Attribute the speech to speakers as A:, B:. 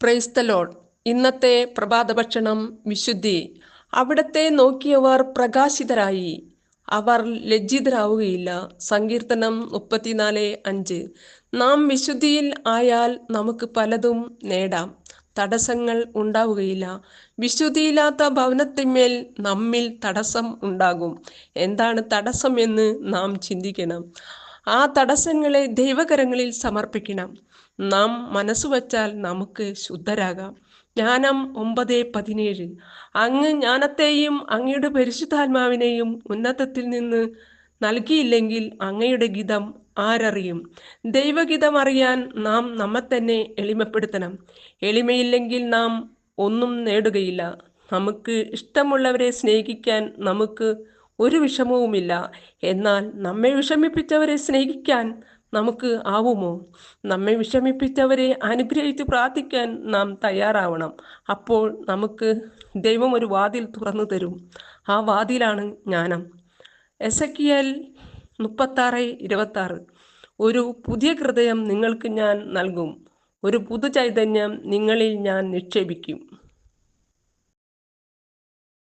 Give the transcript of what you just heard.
A: Praise the Lord. ഇന്നത്തെ പ്രഭാത ഭക്ഷണം വിശുദ്ധി. അവിടത്തെ നോക്കിയവർ പ്രകാശിതരായി, അവർ ലജ്ജിതരാവുകയില്ല. സങ്കീർത്തനം 34:5. നാം വിശുദ്ധിയിൽ ആയാൽ നമുക്ക് പലതും നേടാം, തടസ്സങ്ങൾ ഉണ്ടാവുകയില്ല. വിശുദ്ധിയില്ലാത്ത ഭവനത്തിന്മേൽ നമ്മിൽ തടസ്സം ഉണ്ടാകും. എന്താണ് തടസ്സം എന്ന് നാം ചിന്തിക്കണം. ആ തടസ്സങ്ങളെ ദൈവകരങ്ങളിൽ സമർപ്പിക്കണം. നാം മനസ്സുവച്ചാൽ നമുക്ക് ശുദ്ധരാകാം. ജ്ഞാനം 9:17. അങ്ങ് ജ്ഞാനത്തെയും അങ്ങയുടെ പരിശുദ്ധാത്മാവിനെയും ഉന്നതത്തിൽ നിന്ന് നൽകിയില്ലെങ്കിൽ അങ്ങയുടെ ഗീതം ആരറിയും? ദൈവഗീതം അറിയാൻ നാം നമ്മെ തന്നെ എളിമപ്പെടുത്തണം. എളിമയില്ലെങ്കിൽ നാം ഒന്നും നേടുകയില്ല. നമുക്ക് ഇഷ്ടമുള്ളവരെ സ്നേഹിക്കാൻ നമുക്ക് ഒരു വിഷമവുമില്ല. എന്നാൽ നമ്മെ വിഷമിപ്പിച്ചവരെ സ്നേഹിക്കാൻ നമുക്ക് ആവുമോ? നമ്മെ വിഷമിപ്പിച്ചവരെ അനുഗ്രഹിച്ച് പ്രാർത്ഥിക്കാൻ നാം തയ്യാറാവണം. അപ്പോൾ നമുക്ക് ദൈവം ഒരു വാതിൽ തുറന്നു തരും. ആ വാതിലാണ് ജ്ഞാനം. എസെക്കിയേൽ 36:26. ഒരു പുതിയ ഹൃദയം നിങ്ങൾക്ക് ഞാൻ നൽകും, ഒരു പുതു ചൈതന്യം നിങ്ങളിൽ ഞാൻ നിക്ഷേപിക്കും.